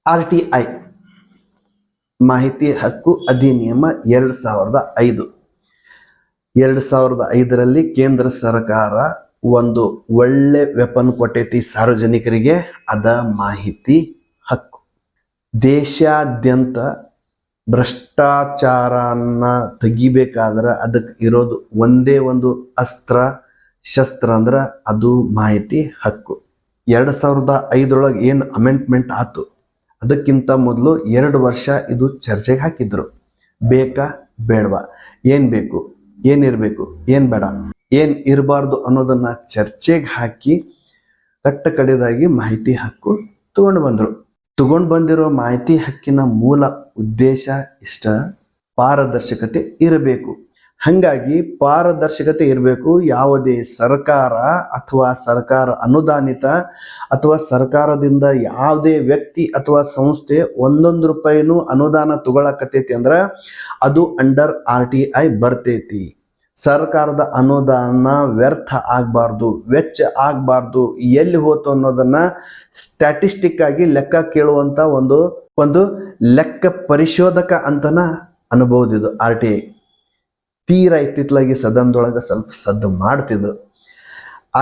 RTI ಮಾಹಿತಿ ಹಕ್ಕು ಅಧಿನಿಯಮ 2005. 2005ರಲ್ಲಿ ಕೇಂದ್ರ ಸರ್ಕಾರ ಒಂದು ಒಳ್ಳೆ ವೆಪನ್ ಕೊಟ್ಟೈತಿ ಸಾರ್ವಜನಿಕರಿಗೆ, ಅದ ಮಾಹಿತಿ ಹಕ್ಕು. ದೇಶಾದ್ಯಂತ ಭ್ರಷ್ಟಾಚಾರನ ತೆಗಿಬೇಕಾದ್ರೆ ಅದಕ್ಕೆ ಇರೋದು ಒಂದೇ ಒಂದು ಅಸ್ತ್ರ ಶಸ್ತ್ರ ಅಂದ್ರೆ ಅದು ಮಾಹಿತಿ ಹಕ್ಕು. 2005 ಏನು ಅಮೆಂಡ್ಮೆಂಟ್ ಆಯ್ತು, ಅದಕ್ಕಿಂತ ಮೊದಲು 2 ವರ್ಷ ಇದು ಚರ್ಚೆಗೆ ಹಾಕಿದ್ರು. ಬೇಕಾ ಬೇಡವಾ, ಏನ್ ಬೇಕು, ಏನಿರಬೇಕು, ಏನ್ ಬೇಡ, ಏನ್ ಇರಬಾರ್ದು ಅನ್ನೋದನ್ನ ಚರ್ಚೆಗೆ ಹಾಕಿ ಕಟ್ಟ ಕಡೆದಾಗಿ ಮಾಹಿತಿ ಹಕ್ಕು ತಗೊಂಡು ಬಂದಿರೋ ಮಾಹಿತಿ ಹಕ್ಕಿನ ಮೂಲ ಉದ್ದೇಶ ಇಷ್ಟ: ಪಾರದರ್ಶಕತೆ ಇರಬೇಕು. ಹಂಗಾಗಿ ಪಾರದರ್ಶಕತೆ ಇರಬೇಕು. ಯಾವುದೇ ಸರ್ಕಾರ ಅಥವಾ ಸರ್ಕಾರ ಅನುದಾನಿತ ಅಥವಾ ಸರ್ಕಾರದಿಂದ ಯಾವುದೇ ವ್ಯಕ್ತಿ ಅಥವಾ ಸಂಸ್ಥೆ 1 ರೂಪಾಯಿನೂ ಅನುದಾನ ತಗೊಳಕತೈತಿ ಅಂದ್ರ ಅದು ಅಂಡರ್ RTI ಬರ್ತೈತಿ. ಸರ್ಕಾರದ ಅನುದಾನ ವ್ಯರ್ಥ ಆಗಬಾರ್ದು, ವೆಚ್ಚ ಆಗಬಾರ್ದು, ಎಲ್ಲಿ ಹೋತು ಅನ್ನೋದನ್ನ ಸ್ಟ್ಯಾಟಿಸ್ಟಿಕ್ ಆಗಿ ಲೆಕ್ಕ ಕೇಳುವಂತ ಒಂದು ಲೆಕ್ಕ ಪರಿಶೋಧಕ ಅಂತನ ಅನ್ಬಹುದು ಇದು RTI. ತೀರಾ ಇತ್ತಿತ್ತಲಾಗಿ ಸದನದೊಳಗೆ ಸ್ವಲ್ಪ ಸದ್ದು ಮಾಡ್ತಿದ್ದು.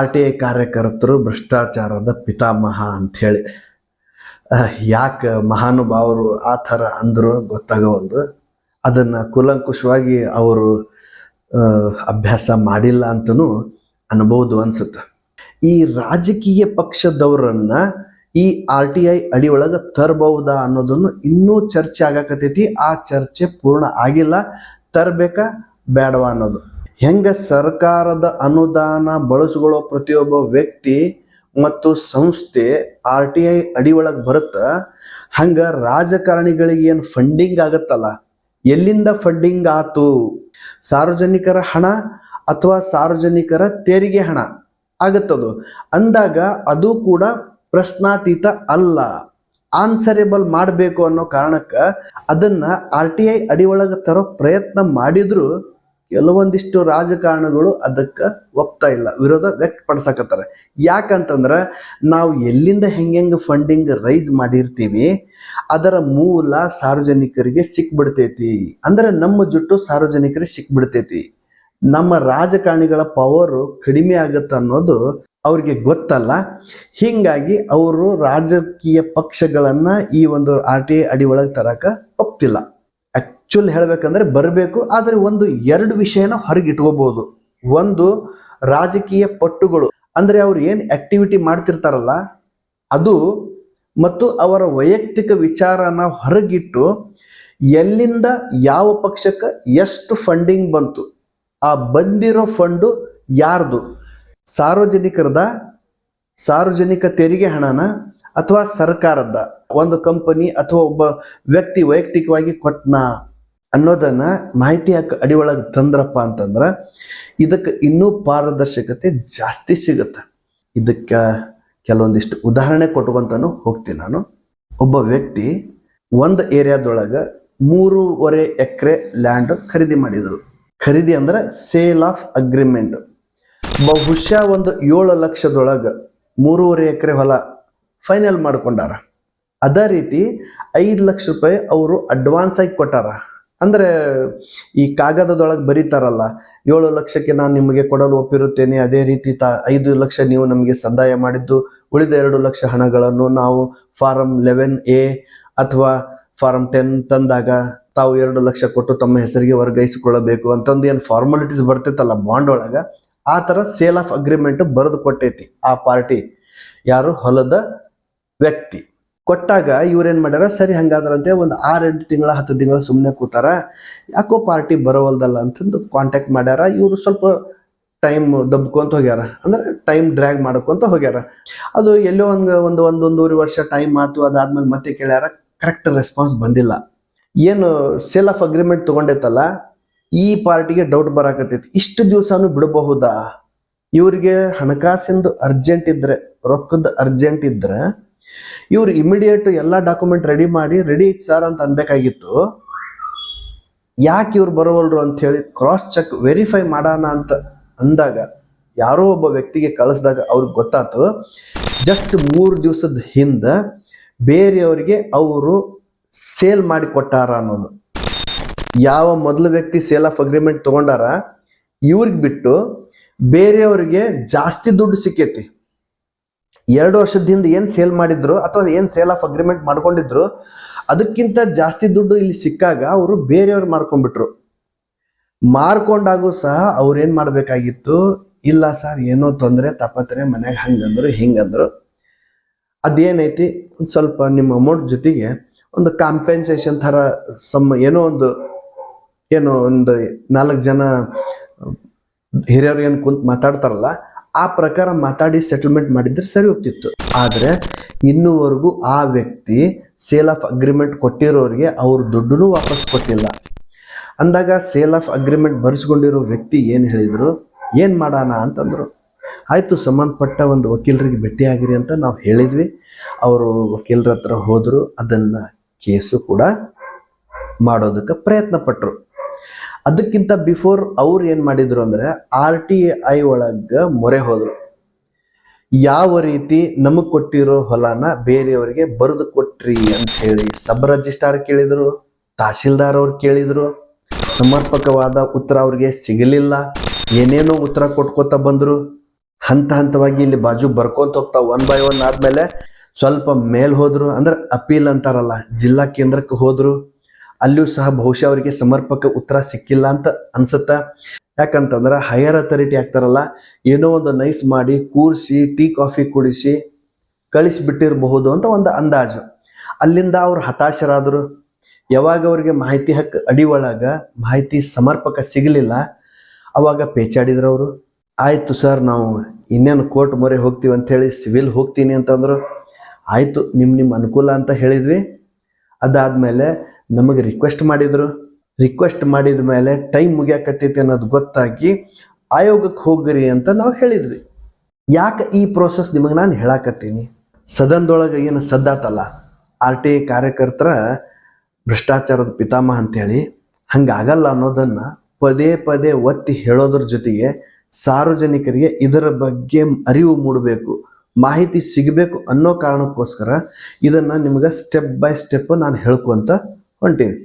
RTI ಕಾರ್ಯಕರ್ತರು ಭ್ರಷ್ಟಾಚಾರದ ಪಿತಾಮಹ ಅಂಥೇಳಿ. ಯಾಕೆ ಮಹಾನುಭಾವರು ಆ ಥರ ಅಂದರು ಗೊತ್ತಾಗವಲ್ದು. ಅದನ್ನು ಕೂಲಂಕುಷವಾಗಿ ಅವರು ಅಭ್ಯಾಸ ಮಾಡಿಲ್ಲ ಅಂತನೂ ಅನ್ಬೋದು ಅನ್ಸುತ್ತೆ. ಈ ರಾಜಕೀಯ ಪಕ್ಷದವರನ್ನ ಈ RTI ಅಡಿಯೊಳಗೆ ತರಬಹುದಾ ಅನ್ನೋದನ್ನು ಇನ್ನೂ ಚರ್ಚೆ ಆಗಕತೈತಿ. ಆ ಚರ್ಚೆ ಪೂರ್ಣ ಆಗಿಲ್ಲ. ತರಬೇಕಾ ಬೇಡವಾ ಅನ್ನೋದು. ಹೆಂಗ ಸರ್ಕಾರದ ಅನುದಾನ ಬಳಸ್ಕೊಳ್ಳೋ ಪ್ರತಿಯೊಬ್ಬ ವ್ಯಕ್ತಿ ಮತ್ತು ಸಂಸ್ಥೆ RTI ಅಡಿಯೊಳಗೆ ಬರುತ್ತ, ಹಂಗ ರಾಜಕಾರಣಿಗಳಿಗೆ ಏನು ಫಂಡಿಂಗ್ ಆಗತ್ತಲ್ಲ, ಎಲ್ಲಿಂದ ಫಂಡಿಂಗ್ ಆತು? ಸಾರ್ವಜನಿಕರ ಹಣ ಅಥವಾ ಸಾರ್ವಜನಿಕರ ತೆರಿಗೆ ಹಣ ಆಗತ್ತದು ಅಂದಾಗ ಅದು ಕೂಡ ಪ್ರಶ್ನಾತೀತ ಅಲ್ಲ, ಆನ್ಸರೇಬಲ್ ಮಾಡಬೇಕು ಅನ್ನೋ ಕಾರಣಕ್ಕೆ ಅದನ್ನ RTI ಅಡಿಯೊಳಗೆ ತರೋ ಪ್ರಯತ್ನ ಮಾಡಿದ್ರು ಕೆಲವೊಂದಿಷ್ಟು ರಾಜಕಾರಣಗಳು ಅದಕ್ಕೆ ಒಪ್ತಾ ಇಲ್ಲ, ವಿರೋಧ ವ್ಯಕ್ತಪಡಿಸಕತ್ತಾರೆ. ಯಾಕಂತಂದ್ರೆ ನಾವು ಎಲ್ಲಿಂದ ಹೆಂಗೆ ಫಂಡಿಂಗ್ ರೈಸ್ ಮಾಡಿರ್ತೀವಿ ಅದರ ಮೂಲ ಸಾರ್ವಜನಿಕರಿಗೆ ಸಿಕ್ಬಿಡ್ತೈತಿ. ಅಂದ್ರೆ ನಮ್ಮ ಜುಟ್ಟು ಸಾರ್ವಜನಿಕರಿಗೆ ಸಿಕ್ಬಿಡ್ತೈತಿ. ನಮ್ಮ ರಾಜಕಾರಣಿಗಳ ಪವರ್ ಕಡಿಮೆ ಆಗತ್ತ ಅನ್ನೋದು ಅವ್ರಿಗೆ ಗೊತ್ತಲ್ಲ. ಹಿಂಗಾಗಿ ಅವರು ರಾಜಕೀಯ ಪಕ್ಷಗಳನ್ನ ಈ ಒಂದು RTI ಅಡಿಯೊಳಗೆ ತರಕ ಒಪ್ತಿಲ್ಲ. ಆಕ್ಚುಲ್ ಹೇಳ್ಬೇಕಂದ್ರೆ ಬರಬೇಕು, ಆದರೆ 1-2 ವಿಷಯನ ಹೊರಗಿಟ್ಕೋಬಹುದು. ಒಂದು, ರಾಜಕೀಯ ಪಟ್ಟುಗಳು ಅಂದ್ರೆ ಅವ್ರು ಏನ್ ಆಕ್ಟಿವಿಟಿ ಮಾಡ್ತಿರ್ತಾರಲ್ಲ ಅದು, ಮತ್ತು ಅವರ ವೈಯಕ್ತಿಕ ವಿಚಾರನ ಹೊರಗಿಟ್ಟು ಎಲ್ಲಿಂದ ಯಾವ ಪಕ್ಷಕ್ಕೆ ಎಷ್ಟು ಫಂಡಿಂಗ್ ಬಂತು, ಆ ಬಂದಿರೋ ಫಂಡು ಯಾರ್ದು, ಸಾರ್ವಜನಿಕರದ, ಸಾರ್ವಜನಿಕ ತೆರಿಗೆ ಹಣನ ಅಥವಾ ಸರ್ಕಾರದ, ಒಂದು ಕಂಪನಿ ಅಥವಾ ಒಬ್ಬ ವ್ಯಕ್ತಿ ವೈಯಕ್ತಿಕವಾಗಿ ಕೊಟ್ನಾ ಅನ್ನೋದನ್ನ ಮಾಹಿತಿ ಹಕ್ಕು ಅಡಿಯೊಳಗೆ ತಂದ್ರಪ್ಪ ಅಂತಂದ್ರ ಇದಕ್ಕೆ ಇನ್ನೂ ಪಾರದರ್ಶಕತೆ ಜಾಸ್ತಿ ಸಿಗುತ್ತೆ. ಇದಕ್ಕೆ ಕೆಲವೊಂದಿಷ್ಟು ಉದಾಹರಣೆ ಕೊಟ್ಕೊಂತಾನು ಹೋಗ್ತೀನಿ ನಾನು. ಒಬ್ಬ ವ್ಯಕ್ತಿ ಒಂದು ಏರಿಯಾದೊಳಗೆ 3.5 ಎಕರೆ ಲ್ಯಾಂಡ್ ಖರೀದಿ ಮಾಡಿದ್ರು. ಖರೀದಿ ಅಂದ್ರೆ ಸೇಲ್ ಆಫ್ ಅಗ್ರಿಮೆಂಟ್. ಬಹುಶಃ ಒಂದು 7 ಲಕ್ಷದೊಳಗೆ 3.5 ಎಕರೆ ಹೊಲ ಫೈನಲ್ ಮಾಡ್ಕೊಂಡಾರ. ಅದೇ ರೀತಿ 5 ಲಕ್ಷ ರೂಪಾಯಿ ಅವರು ಅಡ್ವಾನ್ಸ್ ಆಗಿ ಕೊಟ್ಟಾರ. ಅಂದ್ರೆ ಈ ಕಾಗದದೊಳಗೆ ಬರೀತಾರಲ್ಲ, 7 ಲಕ್ಷಕ್ಕೆ ನಾನು ನಿಮಗೆ ಕೊಡಲು ಒಪ್ಪಿರುತ್ತೇನೆ, ಅದೇ ರೀತಿ 5 ಲಕ್ಷ ನೀವು ನಮಗೆ ಸಂದಾಯ ಮಾಡಿದ್ದು, ಉಳಿದ 2 ಲಕ್ಷ ಹಣಗಳನ್ನು ನಾವು ಫಾರಂ 11A ಅಥವಾ ಫಾರಂ 10 ತಂದಾಗ ತಾವು 2 ಲಕ್ಷ ಕೊಟ್ಟು ತಮ್ಮ ಹೆಸರಿಗೆ ವರ್ಗಾಯಿಸಿಕೊಳ್ಳಬೇಕು ಅಂತಂದು ಏನು ಫಾರ್ಮಾಲಿಟೀಸ್ ಬರ್ತೈತಲ್ಲ ಬಾಂಡ್ ಒಳಗ, ಆ ಥರ ಸೇಲ್ ಆಫ್ ಅಗ್ರಿಮೆಂಟ್ ಬರೆದು ಕೊಟ್ಟೈತಿ ಆ ಪಾರ್ಟಿ. ಯಾರು? ಹೊಲದ ವ್ಯಕ್ತಿ. ಕೊಟ್ಟಾಗ ಇವ್ರೇನ್ ಮಾಡ್ಯಾರ, ಸರಿ ಹಂಗಾದ್ರಂತೆ ಒಂದು 6-8 ತಿಂಗಳ 10 ತಿಂಗಳ ಸುಮ್ಮನೆ ಕೂತಾರ. ಯಾಕೋ ಪಾರ್ಟಿ ಬರೋವಲ್ದಲ್ಲ ಅಂತಂದು ಕಾಂಟ್ಯಾಕ್ಟ್ ಮಾಡ್ಯಾರ. ಇವರು ಸ್ವಲ್ಪ ಟೈಮ್ ದಬ್ಕೊಂತ ಹೋಗ್ಯಾರ, ಅಂದ್ರೆ ಟೈಮ್ ಡ್ರ್ಯಾಗ್ ಮಾಡ್ಕೊಂತ ಹೋಗ್ಯಾರ. ಅದು ಎಲ್ಲೋ ಒಂದೂವರೆ ವರ್ಷ ಟೈಮ್ ಆತು. ಅದಾದ್ಮೇಲೆ ಮತ್ತೆ ಕೇಳ್ಯಾರ, ಕರೆಕ್ಟ್ ರೆಸ್ಪಾನ್ಸ್ ಬಂದಿಲ್ಲ. ಏನು ಸೇಲ್ ಆಫ್ ಅಗ್ರಿಮೆಂಟ್ ತಗೊಂಡೈತಲ್ಲ, ಈ ಪಾರ್ಟಿಗೆ ಡೌಟ್ ಬರಾಕತ್ತೈತಿ, ಇಷ್ಟು ದಿವಸನೂ ಬಿಡಬಹುದಾ? ಇವ್ರಿಗೆ ಹಣಕಾಸಿಂದು ಅರ್ಜೆಂಟ್ ಇದ್ರೆ, ರೊಕ್ಕದ ಅರ್ಜೆಂಟ್ ಇದ್ರೆ ಇವ್ರು ಇಮಿಡಿಯೇಟ್ ಎಲ್ಲ ಡಾಕ್ಯುಮೆಂಟ್ ರೆಡಿ ಐತಿ ಸರ್ ಅಂತ ಅನ್ಬೇಕಾಗಿತ್ತು. ಯಾಕೆ ಇವ್ರು ಬರೋವಲ್ರು ಅಂತ ಹೇಳಿ ಕ್ರಾಸ್ ಚೆಕ್ ವೆರಿಫೈ ಮಾಡೋಣ ಅಂತ ಅಂದಾಗ, ಯಾರೋ ಒಬ್ಬ ವ್ಯಕ್ತಿಗೆ ಕಳಿಸಿದಾಗ ಅವ್ರಿಗೆ ಗೊತ್ತಾಯ್ತು, ಜಸ್ಟ್ 3 ದಿವಸದ ಹಿಂದೆ ಬೇರೆಯವರಿಗೆ ಅವರು ಸೇಲ್ ಮಾಡಿ ಕೊಟ್ಟಾರ ಅನ್ನೋದು. ಯಾವ ಮೊದಲ ವ್ಯಕ್ತಿ ಸೇಲ್ ಆಫ್ ಅಗ್ರಿಮೆಂಟ್ ತಗೊಂಡಾರ ಇವ್ರಿಗೆ ಬಿಟ್ಟು ಬೇರೆಯವರಿಗೆ ಜಾಸ್ತಿ ದುಡ್ಡು ಸಿಕ್ಕೈತಿ. 2 ವರ್ಷದ ಹಿಂದೆ ಏನ್ ಸೇಲ್ ಮಾಡಿದ್ರು ಅಥವಾ ಏನ್ ಸೇಲ್ ಆಫ್ ಅಗ್ರಿಮೆಂಟ್ ಮಾಡ್ಕೊಂಡಿದ್ರು ಅದಕ್ಕಿಂತ ಜಾಸ್ತಿ ದುಡ್ಡು ಇಲ್ಲಿ ಸಿಕ್ಕಾಗ ಅವರು ಬೇರೆಯವ್ರು ಮಾರ್ಕೊಂಡ್ಬಿಟ್ರು. ಮಾರ್ಕೊಂಡಾಗೂ ಸಹ ಅವ್ರು ಏನ್ ಮಾಡ್ಬೇಕಾಗಿತ್ತು, ಇಲ್ಲ ಸರ್ ಏನೋ ತೊಂದರೆ ತಾಪತ್ರೆ ಮನ್ಯಾಗ ಹಂಗಂದ್ರು ಹಿಂಗಂದ್ರು, ಅದೇನೈತಿ ಒಂದು ಸ್ವಲ್ಪ ನಿಮ್ಮ ಅಮೌಂಟ್ ಜೊತೆಗೆ ಒಂದು ಕಾಂಪೆನ್ಸೇಷನ್ ಥರ ಏನೋ ಒಂದು 4 ಜನ ಹಿರಿಯರು ಏನು ಕುಂತ ಮಾತಾಡ್ತಾರಲ್ಲ ಆ ಪ್ರಕಾರ ಮಾತಾಡಿ ಸೆಟಲ್ಮೆಂಟ್ ಮಾಡಿದ್ರೆ ಸರಿ ಹೋಗ್ತಿತ್ತು. ಆದ್ರೆ ಇನ್ನೂವರೆಗೂ ಆ ವ್ಯಕ್ತಿ ಸೇಲ್ ಆಫ್ ಅಗ್ರಿಮೆಂಟ್ ಕೊಟ್ಟಿರೋರಿಗೆ ಅವ್ರ ದುಡ್ಡನ್ನು ವಾಪಸ್ ಕೊಟ್ಟಿಲ್ಲ. ಅಂದಾಗ ಸೇಲ್ ಆಫ್ ಅಗ್ರಿಮೆಂಟ್ ಬರೆಸ್ಕೊಂಡಿರೋ ವ್ಯಕ್ತಿ ಏನ್ ಹೇಳಿದ್ರು, ಏನ್ ಮಾಡೋಣ ಅಂತಂದ್ರು. ಆಯ್ತು, ಸಂಬಂಧಪಟ್ಟ ಒಂದು ವಕೀಲರಿಗೆ ಭೇಟಿಯಾಗಿರಿ ಅಂತ ನಾವು ಹೇಳಿದ್ವಿ. ಅವರು ವಕೀಲರ ಹತ್ರ ಹೋದ್ರು, ಅದನ್ನ ಕೇಸು ಕೂಡ ಮಾಡೋದಕ್ಕೆ ಪ್ರಯತ್ನ ಪಟ್ರು. ಅದಕ್ಕಿಂತ ಬಿಫೋರ್ ಅವ್ರು ಏನ್ ಮಾಡಿದ್ರು ಅಂದ್ರೆ RTI ಒಳಗ ಮೊರೆ ಹೋದ್ರು. ಯಾವ ರೀತಿ ನಮಗ್ ಕೊಟ್ಟಿರೋ ಹೊಲನ ಬೇರೆಯವರಿಗೆ ಬರೆದು ಕೊಟ್ರಿ ಅಂತ ಹೇಳಿ ಸಬ್ ರಿಜಿಸ್ಟ್ರಾರ್ ಕೇಳಿದ್ರು, ತಹಶೀಲ್ದಾರ್ ಅವ್ರು ಕೇಳಿದ್ರು. ಸಮರ್ಪಕವಾದ ಉತ್ತರ ಅವ್ರಿಗೆ ಸಿಗಲಿಲ್ಲ. ಏನೇನೋ ಉತ್ತರ ಕೊಟ್ಕೋತ ಬಂದ್ರು. ಹಂತ ಹಂತವಾಗಿ ಇಲ್ಲಿ ಬಾಜು ಬರ್ಕೊಂತ ಹೋಗ್ತಾವ 1 by 1 ಆದ್ಮೇಲೆ ಸ್ವಲ್ಪ ಮೇಲ್ ಹೋದ್ರು, ಅಂದ್ರೆ ಅಪೀಲ್ ಅಂತಾರಲ್ಲ, ಜಿಲ್ಲಾ ಕೇಂದ್ರಕ್ಕೆ ಹೋದ್ರು. ಅಲ್ಲಿಯೂ ಸಹ ಬಹುಶಃ ಅವರಿಗೆ ಸಮರ್ಪಕ ಉತ್ತರ ಸಿಕ್ಕಿಲ್ಲ ಅಂತ ಅನ್ಸುತ್ತ. ಯಾಕಂತಂದ್ರೆ ಹೈಯರ್ ಅಥಾರಿಟಿ ಆಗ್ತಾರಲ್ಲ, ಏನೋ ಒಂದು ನೈಸ್ ಮಾಡಿ ಕೂರಿಸಿ ಟೀ ಕಾಫಿ ಕುಡಿಸಿ ಕಳಿಸ್ಬಿಟ್ಟಿರಬಹುದು ಅಂತ ಒಂದು ಅಂದಾಜು. ಅಲ್ಲಿಂದ ಅವ್ರು ಹತಾಶರಾದ್ರು. ಯಾವಾಗ ಅವ್ರಿಗೆ ಮಾಹಿತಿ ಹಕ್ಕು ಅಡಿ ಒಳಗ ಮಾಹಿತಿ ಸಮರ್ಪಕ ಸಿಗಲಿಲ್ಲ ಅವಾಗ ಪೇಚಾಡಿದ್ರು ಅವರು. ಆಯ್ತು ಸರ್, ನಾವು ಇನ್ನೇನು ಕೋರ್ಟ್ ಮೊರೆ ಹೋಗ್ತೀವಿ ಅಂತ ಹೇಳಿ ಸಿವಿಲ್ ಹೋಗ್ತೀನಿ ಅಂತಂದ್ರು. ಆಯ್ತು, ನಿಮ್ಮ ಅನುಕೂಲ ಅಂತ ಹೇಳಿದ್ವಿ. ಅದಾದ್ಮೇಲೆ ನಮಗೆ ರಿಕ್ವೆಸ್ಟ್ ಮಾಡಿದ್ರು. ರಿಕ್ವೆಸ್ಟ್ ಮಾಡಿದ ಮೇಲೆ ಟೈಮ್ ಮುಗಿಯಾಕತ್ತೈತಿ ಅನ್ನೋದು ಗೊತ್ತಾಗಿ ಆಯೋಗಕ್ಕೆ ಹೋಗ್ರಿ ಅಂತ ನಾವು ಹೇಳಿದ್ವಿ. ಯಾಕೆ ಈ ಪ್ರೋಸೆಸ್ ನಿಮಗೆ ನಾನು ಹೇಳಾಕತ್ತೀನಿ, ಸದನದೊಳಗೆ ಏನು ಸದ್ದಾತಲ್ಲ, RTI ಕಾರ್ಯಕರ್ತರ ಭ್ರಷ್ಟಾಚಾರದ ಪಿತಾಮಹ ಅಂತೇಳಿ, ಹಂಗಾಗಲ್ಲ ಅನ್ನೋದನ್ನ ಪದೇ ಪದೇ ಒತ್ತಿ ಹೇಳೋದ್ರ ಜೊತೆಗೆ ಸಾರ್ವಜನಿಕರಿಗೆ ಇದರ ಬಗ್ಗೆ ಅರಿವು ಮೂಡಬೇಕು, ಮಾಹಿತಿ ಸಿಗಬೇಕು ಅನ್ನೋ ಕಾರಣಕ್ಕೋಸ್ಕರ ಇದನ್ನ ನಿಮ್ಗೆ ಸ್ಟೆಪ್ ಬೈ ಸ್ಟೆಪ್ ನಾನು ಹೇಳ್ಕೊಂತ ಹೊಂಟೀನಿ.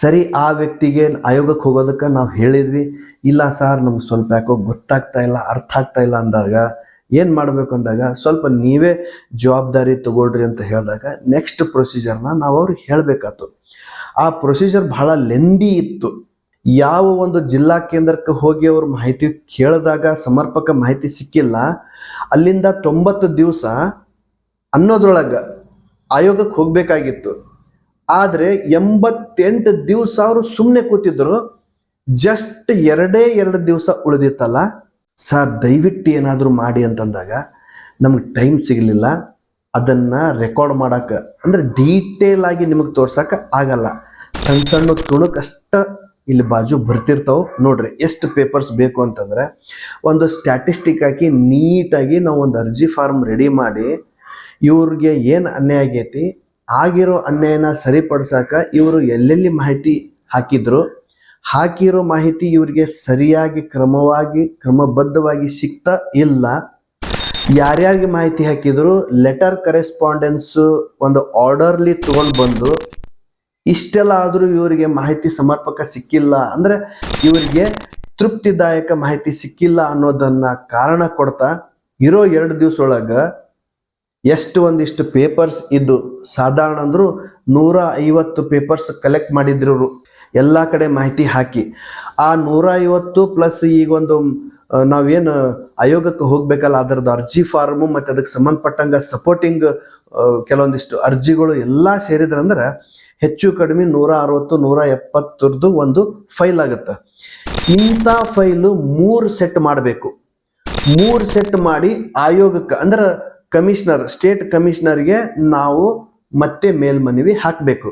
ಸರಿ, ಆ ವ್ಯಕ್ತಿಗೆ ಆಯೋಗಕ್ಕೆ ಹೋಗೋದಕ್ಕೆ ನಾವು ಹೇಳಿದ್ವಿ. ಇಲ್ಲ ಸರ್, ನಮ್ಗೆ ಸ್ವಲ್ಪ ಯಾಕೋ ಗೊತ್ತಾಗ್ತಾ ಇಲ್ಲ, ಅರ್ಥ ಆಗ್ತಾ ಇಲ್ಲ ಅಂದಾಗ ಏನು ಮಾಡಬೇಕು ಅಂದಾಗ ಸ್ವಲ್ಪ ನೀವೇ ಜವಾಬ್ದಾರಿ ತಗೊಳ್ರಿ ಅಂತ ಹೇಳಿದಾಗ ನೆಕ್ಸ್ಟ್ ಪ್ರೊಸೀಜರ್ನ ನಾವು ಅವ್ರಿಗೆ ಹೇಳಬೇಕಾಯ್ತು. ಆ ಪ್ರೊಸೀಜರ್ ಬಹಳ ಲೆಂದಿ ಇತ್ತು. ಯಾವ ಒಂದು ಜಿಲ್ಲಾ ಕೇಂದ್ರಕ್ಕೆ ಹೋಗಿ ಅವ್ರ ಮಾಹಿತಿ ಕೇಳಿದಾಗ ಸಮರ್ಪಕ ಮಾಹಿತಿ ಸಿಕ್ಕಿಲ್ಲ, ಅಲ್ಲಿಂದ 90 ದಿವಸ ಅನ್ನೋದ್ರೊಳಗೆ ಆಯೋಗಕ್ಕೆ ಹೋಗ್ಬೇಕಾಗಿತ್ತು. ಆದರೆ 88 ದಿವಸ ಅವರು ಸುಮ್ಮನೆ ಕೂತಿದ್ರು. ಜಸ್ಟ್ 2 ದಿವಸ ಉಳಿದಿತ್ತಲ್ಲ. ಸರ್, ದಯವಿಟ್ಟು ಏನಾದರೂ ಮಾಡಿ ಅಂತಂದಾಗ ನಮ್ಗೆ ಟೈಮ್ ಸಿಗಲಿಲ್ಲ. ಅದನ್ನ ರೆಕಾರ್ಡ್ ಮಾಡಕ್ಕೆ ಅಂದ್ರೆ ಡೀಟೇಲ್ ಆಗಿ ನಿಮಗೆ ತೋರ್ಸಕ್ಕೆ ಆಗಲ್ಲ. ಸಣ್ಣ ಸಣ್ಣ ತುಣುಕಷ್ಟ ಇಲ್ಲಿ ಬಾಜು ಬರ್ತಿರ್ತಾವೆ ನೋಡ್ರಿ. ಎಷ್ಟು ಪೇಪರ್ಸ್ ಬೇಕು ಅಂತಂದ್ರೆ ಒಂದು ಸ್ಟ್ಯಾಟಿಸ್ಟಿಕ್ ಹಾಕಿ ನೀಟಾಗಿ ನಾವು ಒಂದು ಅರ್ಜಿ ಫಾರ್ಮ್ ರೆಡಿ ಮಾಡಿ ಇವ್ರಿಗೆ ಏನು ಅನ್ಯಾಯ ಆಗೈತಿ, ಆಗಿರೋ ಅನ್ಯಾಯನ ಸರಿಪಡಿಸಾಕ ಇವರು ಎಲ್ಲೆಲ್ಲಿ ಮಾಹಿತಿ ಹಾಕಿರೋ ಮಾಹಿತಿ ಇವರಿಗೆ ಸರಿಯಾಗಿ ಕ್ರಮಬದ್ಧವಾಗಿ ಸಿಗ್ತಾ ಇಲ್ಲ, ಯಾರ್ಯಾರಿಗೆ ಮಾಹಿತಿ ಹಾಕಿದ್ರು ಲೆಟರ್ ಕರೆಸ್ಪಾಂಡೆನ್ಸ್ ಒಂದು ಆರ್ಡರ್ಲಿ ತಗೊಂಡು ಬಂದು ಇಷ್ಟೆಲ್ಲ ಆದರೂ ಇವರಿಗೆ ಮಾಹಿತಿ ಸಮರ್ಪಕ ಸಿಕ್ಕಿಲ್ಲ ಅಂದ್ರೆ ಇವರಿಗೆ ತೃಪ್ತಿದಾಯಕ ಮಾಹಿತಿ ಸಿಕ್ಕಿಲ್ಲ ಅನ್ನೋದನ್ನ ಕಾರಣ ಕೊಡ್ತಾ ಇರೋ 2 ದಿವಸ ಒಳಗ ಒಂದಿಷ್ಟು ಪೇಪರ್ಸ್ ಇದ್ದು, ಸಾಧಾರಣ ಅಂದ್ರು 150 ಪೇಪರ್ಸ್ ಕಲೆಕ್ಟ್ ಮಾಡಿದ್ರು ಎಲ್ಲಾ ಕಡೆ ಮಾಹಿತಿ ಹಾಕಿ. ಆ 150 ಪ್ಲಸ್ ಈಗೊಂದು ನಾವೇನು ಆಯೋಗಕ್ಕೆ ಹೋಗ್ಬೇಕಲ್ಲ ಅದರದ್ದು ಅರ್ಜಿ ಫಾರ್ಮು ಮತ್ತೆ ಅದಕ್ಕೆ ಸಂಬಂಧಪಟ್ಟಂಗ ಸಪೋರ್ಟಿಂಗ್ ಕೆಲವೊಂದಿಷ್ಟು ಅರ್ಜಿಗಳು ಎಲ್ಲಾ ಸೇರಿದ್ರಂದ್ರೆ ಹೆಚ್ಚು ಕಡಿಮೆ 160-170 ಒಂದು ಫೈಲ್ ಆಗುತ್ತೆ. ಇಂಥ ಫೈಲು 3 ಸೆಟ್ ಮಾಡಬೇಕು. 3 ಸೆಟ್ ಮಾಡಿ ಆಯೋಗಕ್ಕೆ ಅಂದ್ರೆ ಕಮಿಷನರ್, ಸ್ಟೇಟ್ ಕಮಿಷನರ್ಗೆ ನಾವು ಮತ್ತೆ ಮೇಲ್ಮನವಿ ಹಾಕಬೇಕು.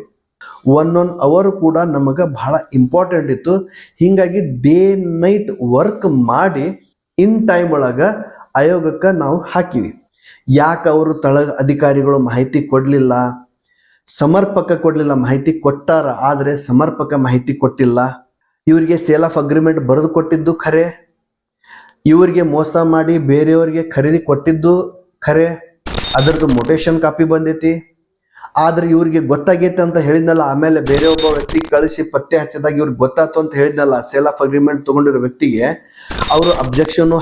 1 ಅವರ್ ಕೂಡ ನಮಗೆ ಬಹಳ ಇಂಪಾರ್ಟೆಂಟ್ ಇತ್ತು. ಹಿಂಗಾಗಿ ಡೇ ನೈಟ್ ವರ್ಕ್ ಮಾಡಿ ಇನ್ ಟೈಮ್ ಒಳಗ ಆಯೋಗಕ್ಕೆ ನಾವು ಹಾಕಿವಿ. ಯಾಕೆ ಅವರು ಅಧಿಕಾರಿಗಳು ಮಾಹಿತಿ ಕೊಡ್ಲಿಲ್ಲ, ಸಮರ್ಪಕ ಕೊಡ್ಲಿಲ್ಲ, ಮಾಹಿತಿ ಕೊಟ್ಟಾರ ಆದ್ರೆ ಸಮರ್ಪಕ ಮಾಹಿತಿ ಕೊಟ್ಟಿಲ್ಲ. ಇವರಿಗೆ ಸೇಲ್ ಆಫ್ ಅಗ್ರಿಮೆಂಟ್ ಬರೆದು ಕೊಟ್ಟಿದ್ದು ಖರೆ, ಇವರಿಗೆ ಮೋಸ ಮಾಡಿ ಬೇರೆಯವರಿಗೆ ಖರೀದಿ ಕೊಟ್ಟಿದ್ದು ಖರೆ. ಅದರದ್ದು ಮೊಟೇಶನ್ ಕಾಪಿ ಬಂದೈತಿ. ಆದ್ರೆ ಇವ್ರಿಗೆ ಗೊತ್ತಾಗೈತೆ ಅಂತ ಹೇಳಿದ್ನಲ್ಲ, ಆಮೇಲೆ ಬೇರೆ ಒಬ್ಬ ವ್ಯಕ್ತಿ ಕಳಿಸಿ ಪತ್ತೆ ಹಚ್ಚಿದಾಗ ಇವ್ರಿಗೆ ಗೊತ್ತಾಯ್ತು ಅಂತ ಹೇಳಿದ್ನಲ್ಲ, ಸೇಲ್ ಆಫ್ ಅಗ್ರಿಮೆಂಟ್ ತಗೊಂಡಿರೋ ವ್ಯಕ್ತಿಗೆ ಅವರು ಅಬ್ಜೆಕ್ಷನ್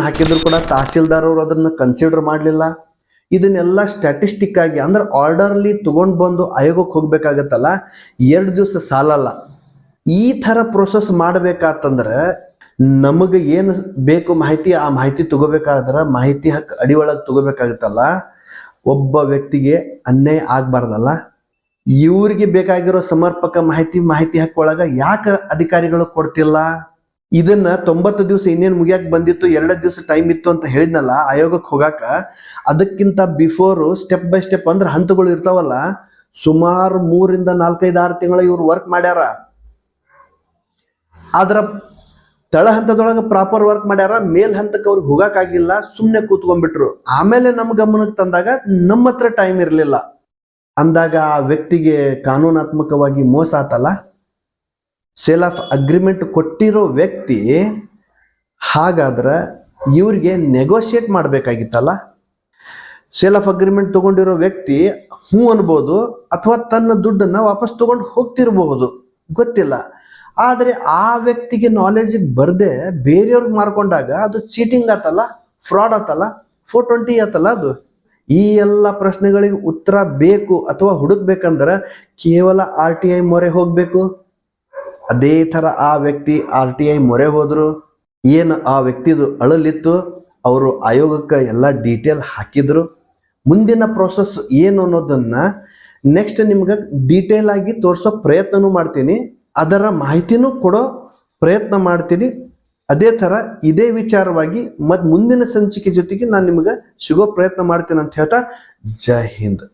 ಹಾಕಿದ್ರು ಕೂಡ ತಹಸೀಲ್ದಾರ್ ಅವರು ಅದನ್ನ ಕನ್ಸಿಡರ್ ಮಾಡಲಿಲ್ಲ. ಇದನ್ನೆಲ್ಲ ಸ್ಟ್ಯಾಟಿಸ್ಟಿಕ್ ಆಗಿ ಅಂದ್ರೆ ಆರ್ಡರ್ಲಿ ತಗೊಂಡ್ ಬಂದು ಆಯೋಗಕ್ಕೆ ಹೋಗ್ಬೇಕಾಗತ್ತಲ್ಲ, 2 ದಿವಸ ಸಾಲಲ್ಲ. ಈ ತರ ಪ್ರೊಸೆಸ್ ಮಾಡ್ಬೇಕಾತಂದ್ರೆ ನಮಗೆ ಏನು ಬೇಕು ಮಾಹಿತಿ, ಆ ಮಾಹಿತಿ ತಗೋಬೇಕಾದ್ರೆ ಮಾಹಿತಿ ಹಕ್ಕು ಅಡಿ ಒಳಗೆ ತಗೋಬೇಕಾಗತ್ತಲ್ಲ. ಒಬ್ಬ ವ್ಯಕ್ತಿಗೆ ಅನ್ಯಾಯ ಆಗ್ಬಾರ್ದಲ್ಲ. ಇವ್ರಿಗೆ ಬೇಕಾಗಿರೋ ಸಮರ್ಪಕ ಮಾಹಿತಿ ಹಕ್ಕು ಒಳಗ ಯಾಕೆ ಅಧಿಕಾರಿಗಳು ಕೊಡ್ತಿಲ್ಲ? ಇದನ್ನ 90 ದಿವಸ ಇನ್ನೇನು ಮುಗಿಯಾಕ ಬಂದಿತ್ತು, 2 ದಿವಸ ಟೈಮ್ ಇತ್ತು ಅಂತ ಹೇಳಿದ್ನಲ್ಲ ಆಯೋಗಕ್ಕೆ ಹೋಗಾಕ. ಅದಕ್ಕಿಂತ ಬಿಫೋರ್ ಸ್ಟೆಪ್ ಬೈ ಸ್ಟೆಪ್ ಅಂದ್ರೆ ಹಂತಗಳು ಇರ್ತಾವಲ್ಲ, ಸುಮಾರು 3 ರಿಂದ 4, 5, 6 ತಿಂಗಳು ಇವ್ರು ವರ್ಕ್ ಮಾಡ್ಯಾರ. ಆದ್ರ ತಳ ಹಂತದೊಳಗೆ ಪ್ರಾಪರ್ ವರ್ಕ್ ಮಾಡ್ಯಾರ, ಮೇಲ್ ಹಂತಕ್ಕೆ ಅವ್ರಿಗೆ ಹೋಗಾಕಾಗಿಲ್ಲ, ಸುಮ್ಮನೆ ಕೂತ್ಕೊಂಡ್ಬಿಟ್ರು. ಆಮೇಲೆ ನಮ್ಮ ಗಮನಕ್ಕೆ ತಂದಾಗ ನಮ್ಮ ಹತ್ರ ಟೈಮ್ ಇರಲಿಲ್ಲ ಅಂದಾಗ ಆ ವ್ಯಕ್ತಿಗೆ ಕಾನೂನಾತ್ಮಕವಾಗಿ ಮೋಸ ಆತಲ್ಲ. ಸೇಲ್ ಆಫ್ ಅಗ್ರಿಮೆಂಟ್ ಕೊಟ್ಟಿರೋ ವ್ಯಕ್ತಿ ಹಾಗಾದ್ರೆ ಇವ್ರಿಗೆ ನೆಗೋಷಿಯೇಟ್ ಮಾಡಬೇಕಾಗಿತ್ತಲ್ಲ. ಸೇಲ್ ಆಫ್ ಅಗ್ರಿಮೆಂಟ್ ತಗೊಂಡಿರೋ ವ್ಯಕ್ತಿ ಹ್ಞೂ ಅನ್ಬೋದು, ಅಥವಾ ತನ್ನ ದುಡ್ಡನ್ನ ವಾಪಸ್ ತಗೊಂಡು ಹೋಗ್ತಿರ್ಬಹುದು, ಗೊತ್ತಿಲ್ಲ. ಆದರೆ ಆ ವ್ಯಕ್ತಿಗೆ ನಾಲೆಜ್ ಬರ್ದೆ ಬೇರೆಯವ್ರಿಗೆ ಮಾರ್ಕೊಂಡಾಗ ಅದು ಚೀಟಿಂಗ್ ಆತಲ್ಲ, ಫ್ರಾಡ್ ಆತಲ್ಲ, 420 ಆತಲ್ಲ ಅದು. ಈ ಎಲ್ಲ ಪ್ರಶ್ನೆಗಳಿಗೆ ಉತ್ತರ ಬೇಕು ಅಥವಾ ಹುಡುಕ್ಬೇಕಂದ್ರೆ ಕೇವಲ RTI ಮೊರೆ ಹೋಗ್ಬೇಕು. ಅದೇ ತರ ಆ ವ್ಯಕ್ತಿ RTI ಮೊರೆ ಹೋದ್ರು. ಏನು ಆ ವ್ಯಕ್ತಿದು ಅಳಲಿತ್ತು, ಅವರು ಆಯೋಗಕ್ಕೆ ಎಲ್ಲ ಡೀಟೇಲ್ ಹಾಕಿದ್ರು. ಮುಂದಿನ ಪ್ರೋಸೆಸ್ ಏನು ಅನ್ನೋದನ್ನ ನೆಕ್ಸ್ಟ್ ನಿಮ್ಗೆ ಡೀಟೇಲ್ ಆಗಿ ತೋರಿಸೋ ಪ್ರಯತ್ನನೂ ಮಾಡ್ತೀನಿ, ಅದರ ಮಾಹಿತಿನೂ ಕೊಡೋ ಪ್ರಯತ್ನ ಮಾಡ್ತೀನಿ. ಅದೇ ಥರ ಇದೇ ವಿಚಾರವಾಗಿ ಮುಂದಿನ ಸಂಚಿಕೆ ಜೊತೆಗೆ ನಾನು ನಿಮ್ಗೆ ಸಿಗೋ ಪ್ರಯತ್ನ ಮಾಡ್ತೀನಿ ಅಂತ ಹೇಳ್ತಾ, ಜೈ ಹಿಂದ್.